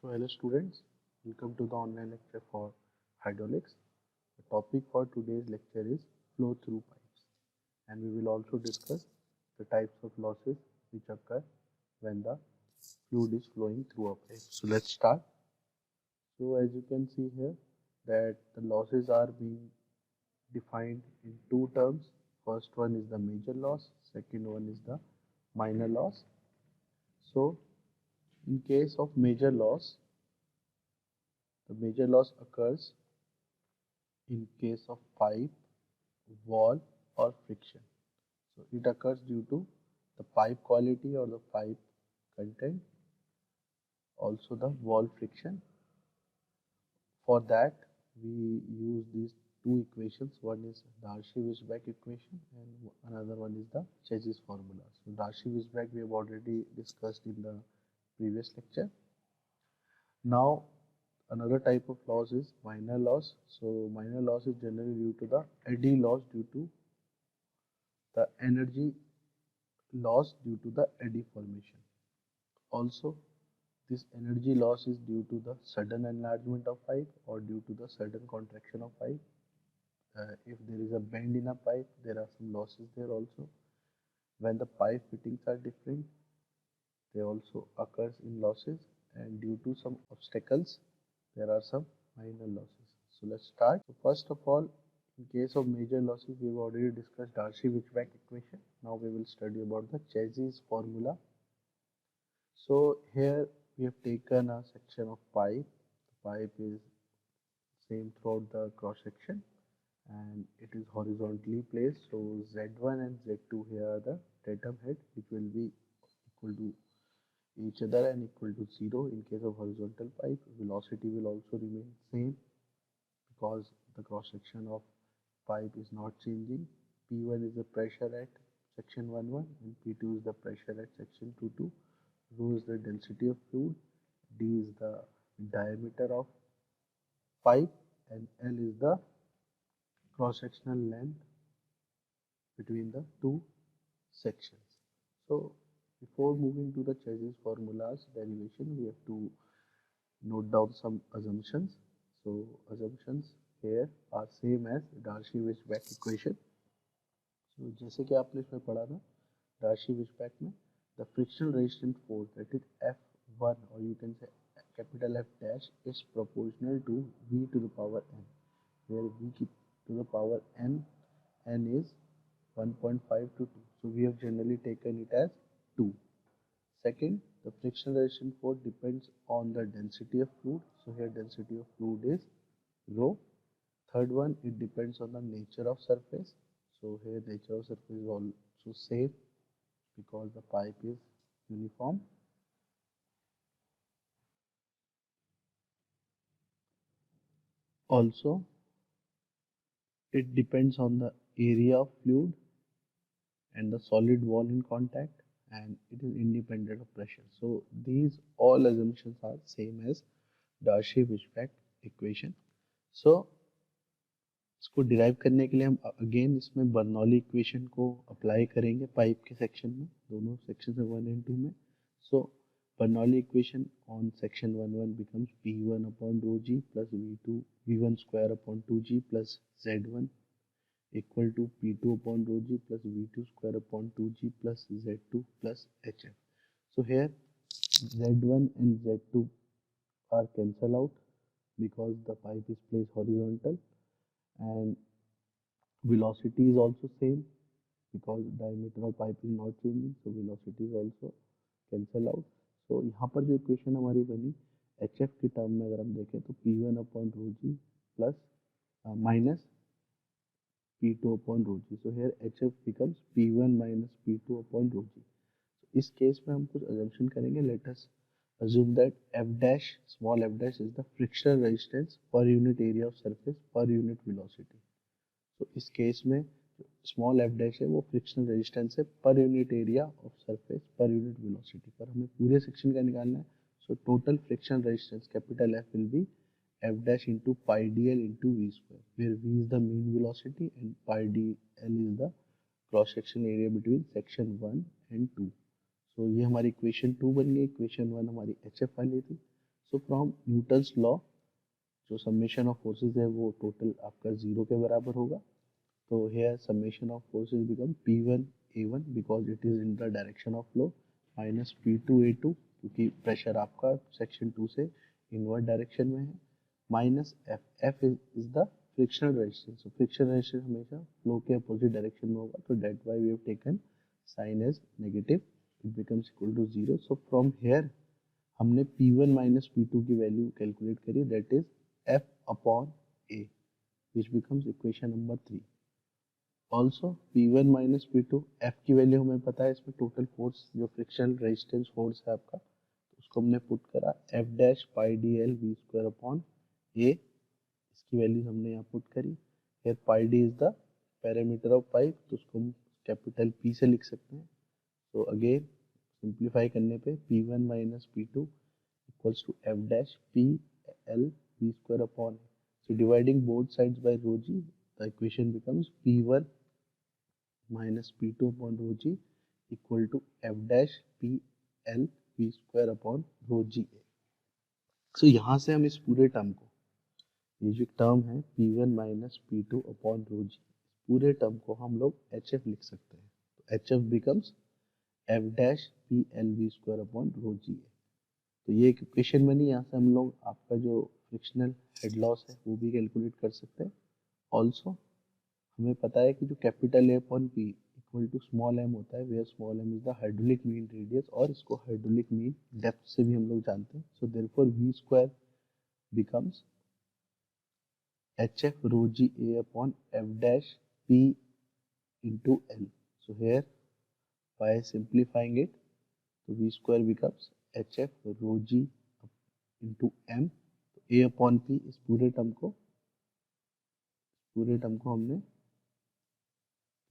So hello students, welcome to the online lecture for hydraulics. The topic for today's lecture is flow through pipes, and we will also discuss the types of losses which occur when the fluid is flowing through a pipe. So let's start. So as you can see here that the losses are being defined in two terms. First one is the major loss, second one is the minor loss. So in case of major loss, the major loss occurs in case of pipe, wall or friction. So it occurs due to the pipe quality or the pipe content, also the wall friction. For that we use these two equations. One is Darcy-Weisbach equation and another one is the Chassis formula. So Darcy-Weisbach we have already discussed in the previous lecture. Now another type of loss is minor loss. So minor loss is generally due to the eddy loss due to the energy loss due to the eddy formation. Also, this energy loss is due to the sudden enlargement of pipe or due to the sudden contraction of pipe. If there is a bend in a pipe, there are some losses there also. When the pipe fittings are different, they also occurs in losses, and due to some obstacles, there are some minor losses. So let's start. So first of all, in case of major losses, we have already discussed Darcy-Weisbach equation. Now we will study about the Chassis formula. So here we have taken a section of pipe. The pipe is same throughout the cross section and it is horizontally placed. So Z1 and Z2 here are the datum head which will be equal to each other and equal to 0. In case of horizontal pipe, velocity will also remain same because the cross section of pipe is not changing. P1 is the pressure at section 11 and P2 is the pressure at section 22. Rho is the density of fluid, D is the diameter of pipe and L is the cross-sectional length between the two sections. So before moving to the Chassis formulas derivation, we have to note down some assumptions. So assumptions here are same as Darcy-Weisbach equation. So जैसे कि आपने इसमें पढ़ा था Darcy-Weisbach में the frictional resistant force, that is F1 or you can say capital F dash, is proportional to V to the power n, where V to the power n is 1.5 to 2. So we have generally taken it as 2. Second, the frictional resistance force depends on the density of fluid. So here density of fluid is rho. Third one, it depends on the nature of surface. So here nature of surface is also same because the pipe is uniform. Also, it depends on the area of fluid and the solid wall in contact, and it is independent of pressure. So these all assumptions are same as Darcy-Weisbach equation. So इसको derive करने के लिए हम again इसमें Bernoulli equation को apply करेंगे pipe के section में, दोनों सेक्शन में 1 and 2 में. So Bernoulli equation on section 1 becomes P1 upon rho g plus V1 square upon 2g plus Z1 equal to P2 upon rho g plus V2 square upon 2g plus Z2 plus HF. So here Z1 and Z2 are cancel out because the pipe is placed horizontal, and velocity is also same because diameter of pipe is not changing, so velocity is also cancel out. So यहाँ पर जो equation हमारी बनी HF की term में अगर हम देखें तो P1 upon rho g plus minus P2 upon rho g. So here HF becomes P1 minus P2 upon rho g. So इस केस में हम कुछ assumption करेंगे. Let us assume that F dash, small f dash is the frictional resistance per unit area of surface per unit velocity. तो इस case में small F dash है वो फ्रिक्शनल रेजिस्टेंस है per unit area of surface per unit velocity per. हमें पूरे section का निकालना है. So total frictional resistance capital F will be F dash into pi D L into V square, where V is the mean velocity and pi D L is the cross section area between section 1 and 2. So ये हमारी equation 2 बन गई. Equation 1 हमारी H F वाली थी. So from Newton's law जो summation of forces है वो टोटल आपका 0 के बराबर होगा. तो here summation of forces become P1 A1 because it is in the direction of flow minus P2 A2 क्योंकि प्रेशर आपका सेक्शन 2 से इनवर्ट डायरेक्शन में है minus F. F is the frictional resistance. So frictional resistance हमेशा flow के opposite direction में होगा. तो that why we have taken sign as negative. It becomes equal to 0. So from here हमने P1 minus P2 की value calculate करी that is F upon A which becomes equation number 3. Also P1 minus P2 F की value हमें पता है. इसमें total force जो frictional resistance force है आपका तो उसको हमने पुट करा F dash pi D L V square upon A. इसकी वैल्यू हमने यहाँ पुट करी. फिर pi D is the parameter of pipe तो उसको हम कैपिटल P से लिख सकते हैं. तो अगेन सिंप्लीफाई करने पे P1 minus P2 equals to F dash P L V square upon A. So dividing both sides by rho g, the equation becomes P1 minus P2 upon rho g equal to F dash PL V square upon rho g A. So यहाँ से हम इस पूरे term को, ये जो term है P1 minus P2 upon rho g, पूरे टर्म को हम लोग HF लिख सकते हैं. तो HF becomes F dash PL V square upon rho g A. तो ये एक इक्वेशन बनी. यहाँ से हम लोग आपका जो फ्रिक्शनल हेड लॉस है वो भी कैलकुलेट कर सकते हैं. ऑल्सो हमें पता है कि जो capital A upon P equal to small M होता है where small M is the hydraulic mean radius और इसको हाइड्रोलिक मीन डेप्थ से भी हम लोग जानते हैं. So therefore V square becomes H F rho G A upon F dash P into L. So here by simplifying it तो V square becomes H F rho G into M. A upon P इस पूरे term को हमने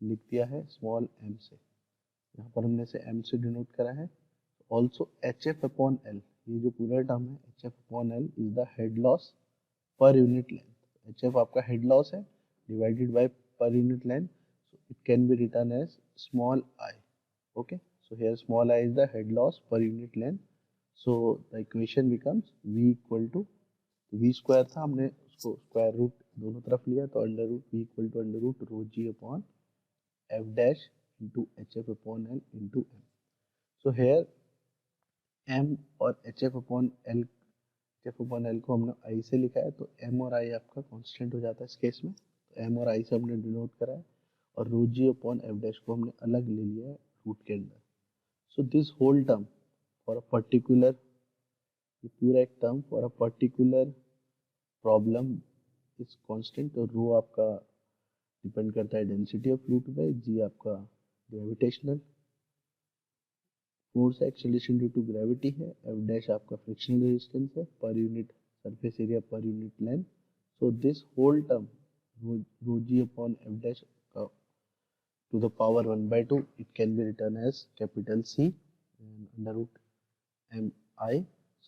लिख दिया है small M से. यहाँ पर हमने इसे एम से डिनोट करा है. Also H F upon L, ये जो पूरा टर्म है H F upon L is the head loss per unit length. H F आपका हेड लॉस है divided by per unit length. So it can be written as small I. Okay, so here small I is the head loss per unit length. So the equation becomes V equal to V square था, हमने उसको square root दोनों तरफ लिया तो under root V equal to under root rho g upon F dash into H F upon L into M. So here M और H F upon L को हमने आई से लिखा है तो एम और आई आपका कांस्टेंट हो जाता है इस केस में. तो एम और आई से हमने डिनोट करा है और rho g upon F dash को हमने अलग ले लिया है रूट के अंदर. So this whole term for a particular, ये पूरा एक term for a particular problem is constant. और रो आपका डिपेंड करता है डेंसिटी ऑफ फ्लूइड पे, जी आपका gravitational force acceleration due to gravity है, एफ डैश आपका फ्रिक्शनल रेजिस्टेंस है per unit surface area per unit length. So this whole term rho g upon F dash to the power 1 by 2 it can be written as capital C and under root mi.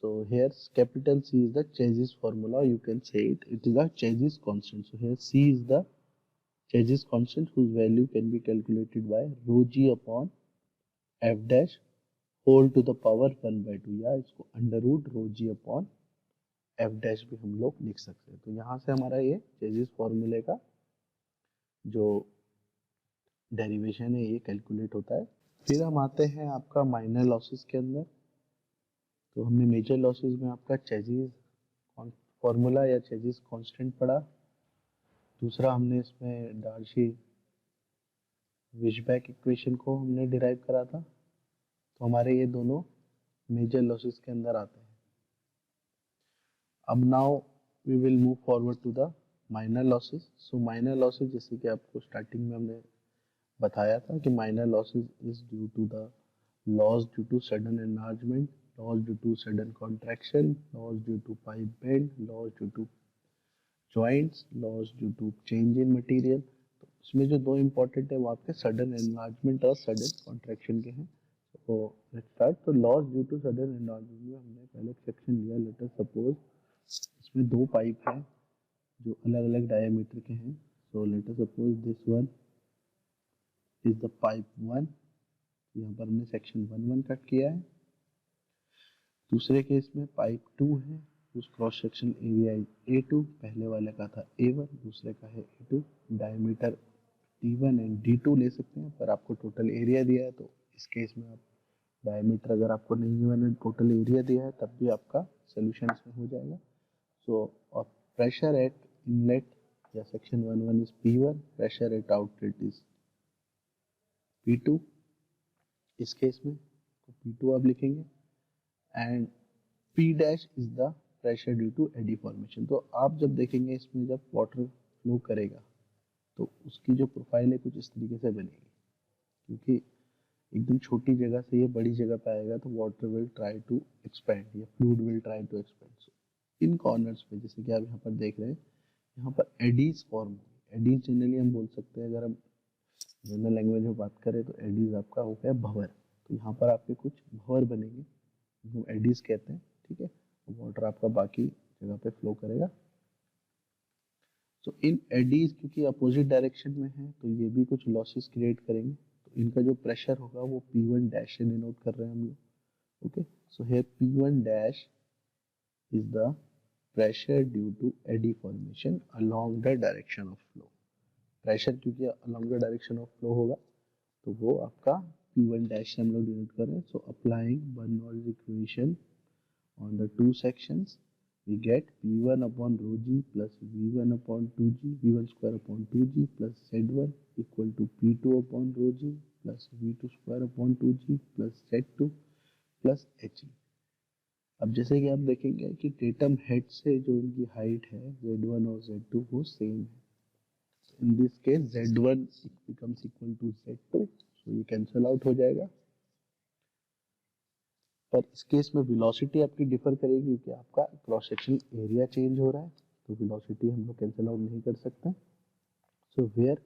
So here capital C is the Chassis formula, you can say it is a Chassis constant. So here C is the Chassis constant whose value can be calculated by rho g upon f dash whole to the power 1 by 2 या इसको under root rho g upon F dash भी हम लोग लिख सकते हैं. तो यहाँ से हमारा ये चेजिस फॉर्मूले का जो डेरिवेशन है ये कैलकुलेट होता है. फिर हम आते हैं आपका माइनर लॉसेस के अंदर. तो हमने मेजर लॉसेस में आपका चेजिस फॉर्मूला या चेजिस कांस्टेंट पढ़ा. दूसरा हमने इसमें डार्सी विशबैक इक्वेशन को हमने डिराइव करा था. तो हमारे ये दोनों मेजर लॉसेस के अंदर आते हैं. अब now we will move forward to the minor losses. So minor losses जैसे कि आपको स्टार्टिंग में हमने बताया था कि minor losses is due to the loss due to sudden enlargement, loss due to sudden contraction, loss due to pipe bend, loss due to joints, loss due to change in material. तो इसमें जो दो important है वो आपके sudden enlargement और sudden contraction के हैं. तो लेट्स स्टार्ट. तो loss due to sudden enlargement में हमने पहले सेक्शन लिया. लेट अस सपोज इसमें दो पाइप हैं जो अलग अलग डायमीटर के हैं. So let us suppose this one is the pipe 1. यहाँ पर हमने सेक्शन 1 1 कट किया है. दूसरे केस में पाइप 2 है, उस cross section area is A2, पहले वाले का था A1, दूसरे का है A2, diameter D1 and D2 ले सकते हैं, पर आपको टोटल एरिया दिया है तो इस केस में आप डायमीटर अगर आपको नहीं गिवन है, टोटल एरिया दिया है, तब भी आपका सोल्यूशन इसमें हो जाएगा। सो और प्रेशर एट इनलेट या section 1 is P1, pressure at outlet is P2 इस केस में, तो P2 आप लिखेंगे, and P dash is the pressure due to eddy formation. तो आप जब देखेंगे इसमें जब वाटर फ्लो करेगा तो उसकी जो प्रोफाइल है कुछ इस तरीके से बनेगी, क्योंकि एकदम छोटी जगह से ये बड़ी जगह पे आएगा तो water will try to expand या fluid will try to expand. So in corners पे जैसे कि आप यहाँ पर देख रहे हैं, यहाँ पर एडीज फॉर्म होगी। एडीज जनरली हम बोल सकते हैं, अगर हम जनरल लैंग्वेज में बात करें तो एडीज आपका हो गया भंवर। तो यहाँ पर आपके कुछ भंवर बनेंगे, जो एडीज कहते हैं, ठीक है। वाटर आपका बाकी जगह पे फ्लो करेगा। सो इन एडीज क्योंकि अपोजिट डायरेक्शन में है तो ये भी कुछ लॉसेस क्रिएट करेंगे, तो इनका जो प्रेशर होगा वो P1 डैश से डिनोट कर रहे हैं हम लोग। Okay, so here P1 dash is the pressure due to eddy formation along the direction of flow. Pressure क्योंकि along the direction of flow होगा तो वो आपका P1 डैश से हम लोग डिनोट कर रहे हैं। So applying Bernoulli's equation on the two sections, we get P1 upon rho g plus V1 upon 2g, V1 square upon 2g plus Z1 equal to P2 upon rho g plus V2 square upon 2g plus Z2 plus He। अब जैसे कि आप देखेंगे कि datum head से जो इनकी height है Z1 और Z2 वो सेम है। In this case Z1 becomes equal to Z2, so ये कैंसल आउट हो जाएगा। पर इस केस में वेलोसिटी आपकी डिफर करेगी क्योंकि आपका क्रॉस सेक्शन एरिया चेंज हो रहा है, तो वेलोसिटी हम लोग कैंसिल आउट नहीं कर सकते। So where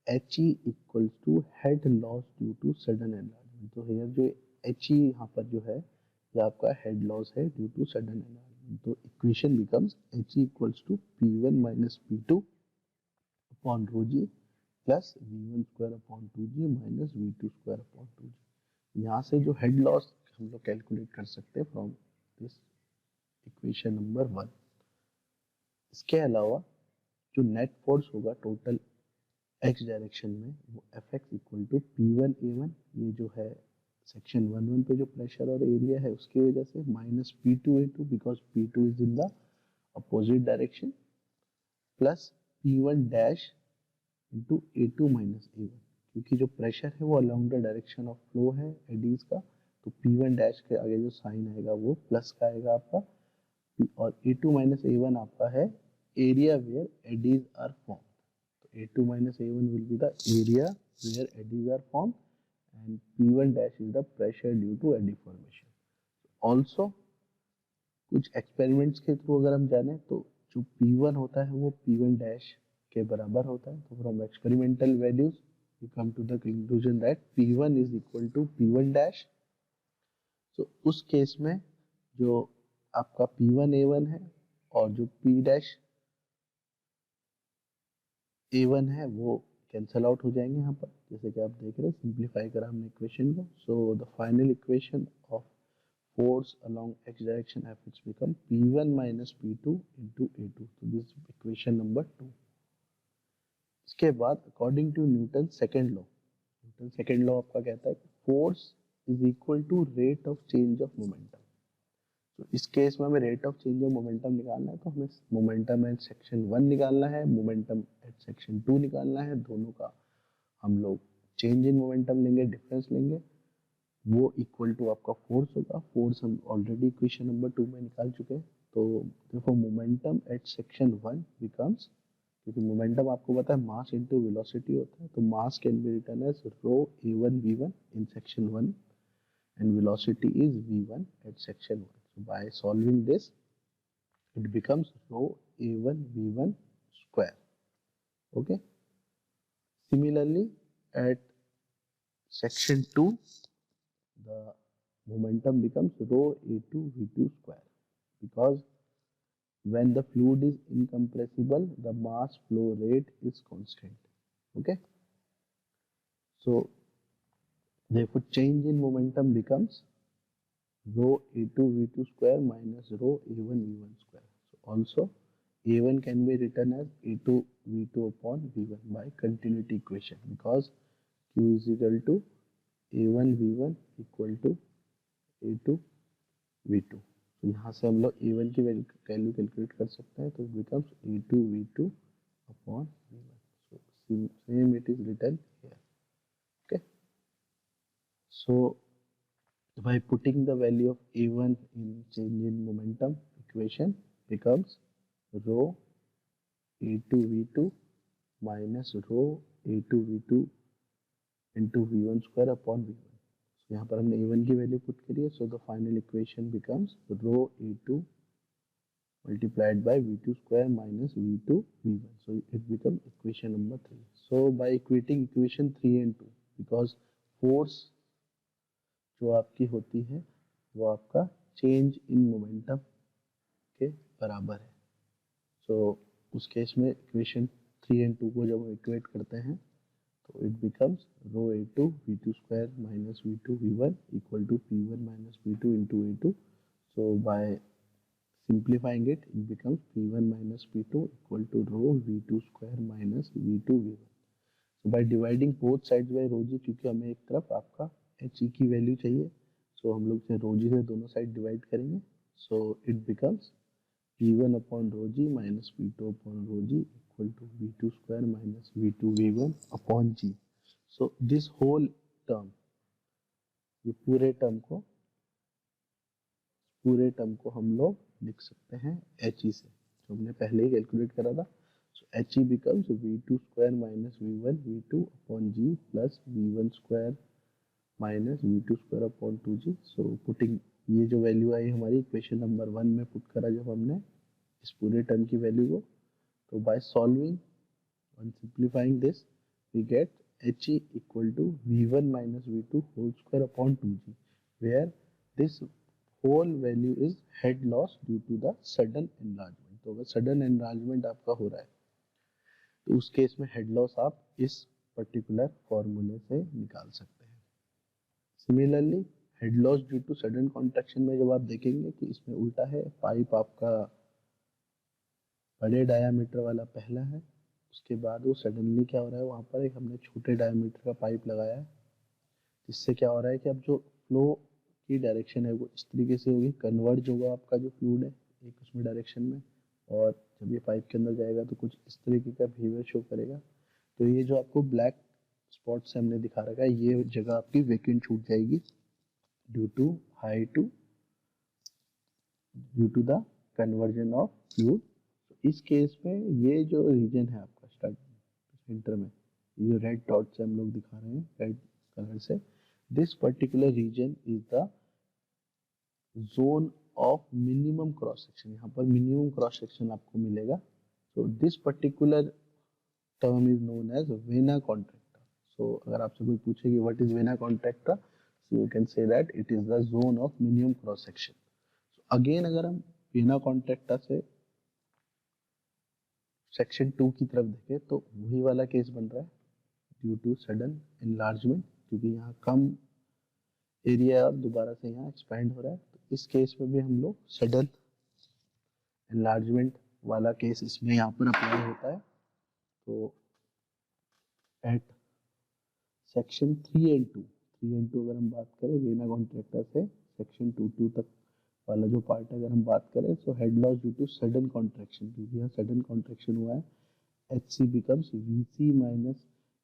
He equals to head loss due to sudden enlargement. तो हेयर जो He यहाँ पर जो है ये आपका हेड लॉस है ड्यू टू सडन एनलार्जमेंट। तो equation becomes He equals to P1 minus P2 upon rho g plus V1 square upon 2g minus V2 square upon 2g। यहाँ से जो हेड लॉस हम लोग कैलकुलेट कर सकते हैं फ्रॉम दिस इक्वेशन नंबर 1। इसके अलावा जो नेट फोर्स होगा टोटल x डायरेक्शन में वो Fx इक्वल टू P1A1, ये जो है सेक्शन 1 पे जो प्रेशर और एरिया है उसकी वजह से, minus P2A2 because P2 is in the opposite direction, plus P1 dash into A2 minus A1, क्योंकि जो प्रेशर है वो along the direction of flow है एडीज का, तो P1 डैश के आगे जो साइन आएगा वो प्लस का आएगा आपका, और A2 माइनस A1 आपका है area where eddies are form. तो A2 minus A1 will be the area where eddies are form and P1 dash is the pressure due to eddy formation. Also कुछ experiments के through अगर हम जाने तो जो P1 होता है वो P1 डैश के बराबर होता है। तो from experimental values we come to the conclusion that P1 is equal to P1 dash। तो उस केस में जो आपका P1A1 है और जो P डैश A1 है वो कैंसल आउट हो जाएंगे यहाँ पर, जैसे कि आप देख रहे हैं सिंप्लीफाई करा हमने इक्वेशन को। So the final equation of force along x direction Fx become P1 minus P2 into A2। तो दिस इक्वेशन नंबर 2। इसके बाद according to Newton second law, Newton second law आपका कहता है कि force is equal to rate of change of momentum. तो इस case में हमें rate of change of momentum निकालना है, तो हमें मोमेंटम एट सेक्शन 1 निकालना है, मोमेंटम एट सेक्शन 2 निकालना है। दोनों का हम लोग चेंज इन मोमेंटम लेंगे, डिफरेंस लेंगे, वो इक्वल टू आपका फोर्स होगा। फोर्स हम ऑलरेडी इक्वेशन नंबर 2 में निकाल चुके हैं। तो देखो मोमेंटम एट सेक्शन 1 बिकम्स, क्योंकि मोमेंटम आपको पता है मास इनटू वेलोसिटी होता है, तो mass can be written as rho A1 V1 in section 1 and velocity is V1 at section 1। So by solving this it becomes rho A1 V1 square। Okay, similarly at section 2 the momentum becomes rho A2 V2 square, because when the fluid is incompressible the mass flow rate is constant। Okay, so therefore change in momentum becomes rho A2 V2 square minus rho A1 V1 square. So also A1 can be written as A2 V2 upon V1 by continuity equation, because Q is equal to A1 V1 equal to A2 V2. तो यहाँ से हम लोग A1 की value calculate कर सकते हैं, तो it becomes A2 V2 upon V1. So same it is written here. Okay. So by putting the value of A1 in change in momentum equation becomes rho A2 V2 minus rho A2 V2 into V1 square upon V1. So यहाँ पर हमने A1 की value put करी है, so the final equation becomes rho A2 multiplied by V2 square minus V2 V1. So it becomes equation number 3. So by equating equation 3 and 2, because force जो आपकी होती है वो आपका चेंज इन मोमेंटम के बराबर है. सो उस केस में इक्वेशन 3 एंड 2 को जब हम इक्वेट करते हैं तो it becomes rho A2 V2 square minus V2 V1 equal to P1 minus P2 into A2. So by simplifying it becomes P1 minus P2 equal to rho V2 square minus V2 V1. So by dividing both sides by rho g, क्योंकि हमें एक तरफ आपका He की value चाहिए, so हम लोग से rho g से दोनों साइड डिवाइड करेंगे. So it becomes P1 upon rho g minus P2 upon rho g equal to V2 square minus V2 V1 upon g. So this whole term, ये पूरे term को हम लोग लिख सकते हैं He से, जो हमने पहले ही कैलकुलेट करा था. So He becomes V2 square minus V1 V2 upon G plus V1 square minus V2 square upon 2G. So putting ये जो वैल्यू आई हमारी इक्वेशन नंबर 1 में पुट करा जब हमने इस पूरे टर्म की वैल्यू को, तो by solving and simplifying this we get He equal to V1 minus V2 whole square upon 2G, where this whole value is head loss due to the sudden enlargement. तो अगर sudden enlargement आपका हो रहा है तो उस case में head loss आप इस पर्टिकुलर फॉर्मूले से निकाल सकते हैं. Similarly head loss due to sudden contraction में जब आप देखेंगे कि इसमें उल्टा है, पाइप आपका बड़े डायामीटर वाला पहला है, उसके बाद वो सडनली क्या हो रहा है, वहाँ पर एक हमने छोटे डायामीटर का पाइप लगाया है, जिससे क्या हो रहा है कि अब जो फ्लो की डायरेक्शन है वो इस तरीके से होगी, कन्वर्ज होगा आपका जो फ्लूइड है एक उसमें डायरेक्शन में, और जब ये पाइप के अंदर जाएगा तो कुछ इस तरीके का बिहेवियर शो करेगा. तो ये जो आपको ब्लैक स्पॉट से हमने दिखा रखा है, ये जगह आपकी वैकेंट छूट जाएगी due to the conversion of fluid. इस केस में ये जो रीजन है आपका स्टार्ट सेंटर में, ये जो रेड डॉट से हम लोग दिखा रहे हैं रेड कलर से, this particular region is the zone of minimum cross section. यहाँ पर मिनिमम क्रॉस सेक्शन आपको मिलेगा. So this particular term is known as vena contracta. So अगर आपसे कोई पूछे कि what is vena contracta, so you can say that it is the zone of minimum cross section. Again अगर हम vena contracta से सेक्शन 2 की तरफ देखें तो वही वाला केस बन रहा है ड्यू टू सडन एनलार्जमेंट, क्योंकि यहाँ कम एरिया और दोबारा से यहाँ एक्सपैंड हो रहा है. तो इस केस में भी हम लोग सडन एनलार्जमेंट वाला केस इसमें यहाँ पर अप्लाई होता है. तो एट सेक्शन 3 एंड 2 अगर हम बात करें वेना कॉन्ट्रैक्टा से सेक्शन 2 तक वाला जो पार्ट है अगर हम बात करें, so head loss due to sudden contraction, क्योंकि यहाँ सडन कॉन्ट्रैक्शन हुआ है, HC becomes VC minus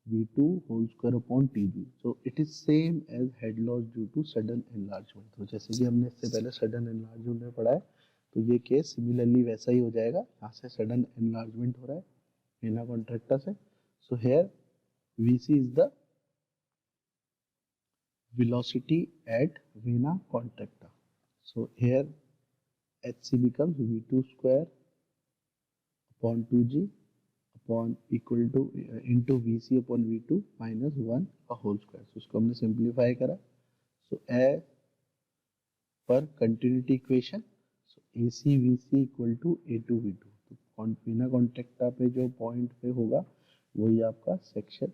V2 whole square upon TG. So it is same as head loss due to sudden enlargement. तो जैसे कि हमने इससे पहले sudden enlargement में पढ़ा है, तो ये केस सिमिलरली वैसा ही हो जाएगा. यहाँ से sudden enlargement हो रहा है वेना कॉन्ट्रैक्टा से. So here VC is the velocity at vena contracta. So here HC becomes V2 square upon 2G upon equal to into VC upon V2 minus 1 का होल स्क्वायर. So इसको हमने simplify करा. So A पर continuity equation, so AC VC equal to A2 V2. तो vena contracta पे जो point पे होगा वही आपका सेक्शन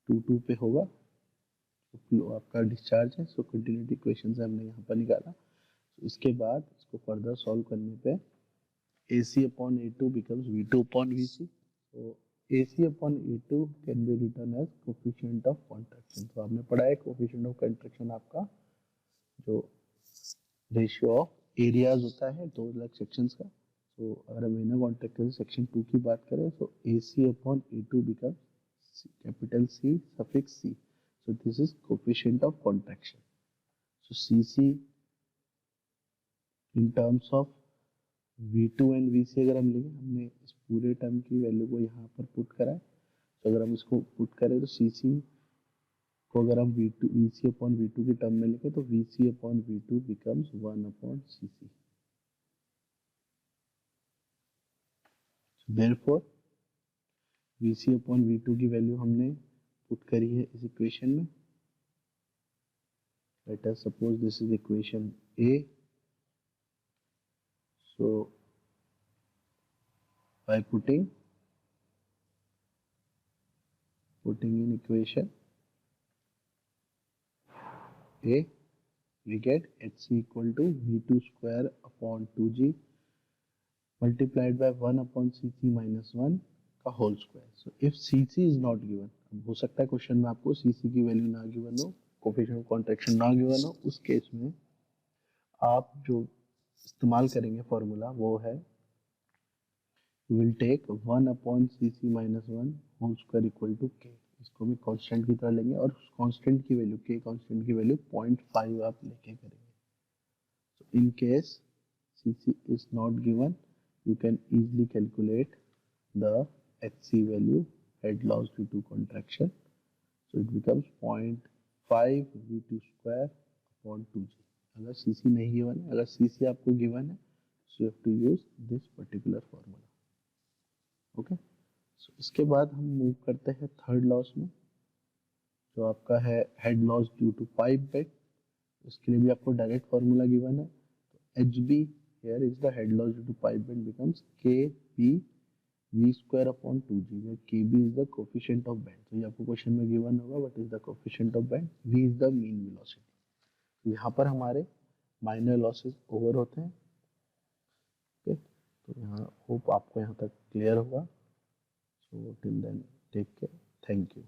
2 पे होगा, फ्लो आपका डिस्चार्ज है, सो कंटिन्यूटी इक्वेशन से हमने यहाँ पर निकाला। तो इसके बाद इसको फर्दर सॉल्व करने पे AC upon A2 becomes V2 upon VC. So AC upon A2 can be written as coefficient of contraction. तो आपने पढ़ा है coefficient of contraction आपका जो रेशियो ऑफ एरियाज होता है दो अलग सेक्शंस का। तो अगर हम इनर कॉन्ट्रैक्ट के सेक्शन 2 की बात करें तो AC upon A2 becomes capital C suffix C. So this is coefficient of contraction. So CC in terms of V2 and VC अगर हम लेंगे, हमने इस पूरे टर्म की वैल्यू को यहाँ पर पुट करा है। तो अगर हम इसको पुट करें तो CC को अगर हम VC अपॉन V2 की टर्म में लिखें तो VC upon V2 becomes 1 upon CC। Therefore VC upon V2 की वैल्यू हमने पुट करी है इस इक्वेशन में। Let us suppose this is equation A। So by putting in equation A, we get Hc equal to V2 square upon 2G multiplied by 1 upon Cc minus 1 का whole square. So if Cc is not given, अब हो सकता है question में आपको Cc की value ना given हो, कोएफिशिएंट ऑफ कॉन्ट्रैक्शन ना गिवन हो, उस केस में आप जो इस्तेमाल करेंगे फॉर्मूला वो है will take 1 upon Cc minus 1 whole square equal to K। इसको भी कांस्टेंट की तरह लेंगे और उस कांस्टेंट की वैल्यू K कांस्टेंट की वैल्यू 0.5 आप लेके करेंगे। So in case Cc is not given, you can easily calculate the Hc value, head loss due to contraction. So it becomes 0.5 V2 square upon 2G. अगर Cc नहीं given है, अगर Cc आपको given है, so you have to use this particular formula. Okay? So इसके बाद हम move करते हैं थर्ड लॉस में, जो आपका है head loss due to pipe bend. इसके लिए भी आपको डायरेक्ट फॉर्मूला गिवन है। तो HB here is the head loss due to pipe bend becomes KB V square upon 2G, where KB is the coefficient of bend. तो ये आपको question में गिवन होगा, what is the coefficient of bend? V is the mean velocity. तो यहाँ पर हमारे minor losses over होते हैं। ओके, तो यहाँ होप आपको यहाँ तक क्लियर होगा। So till then take care, thank you.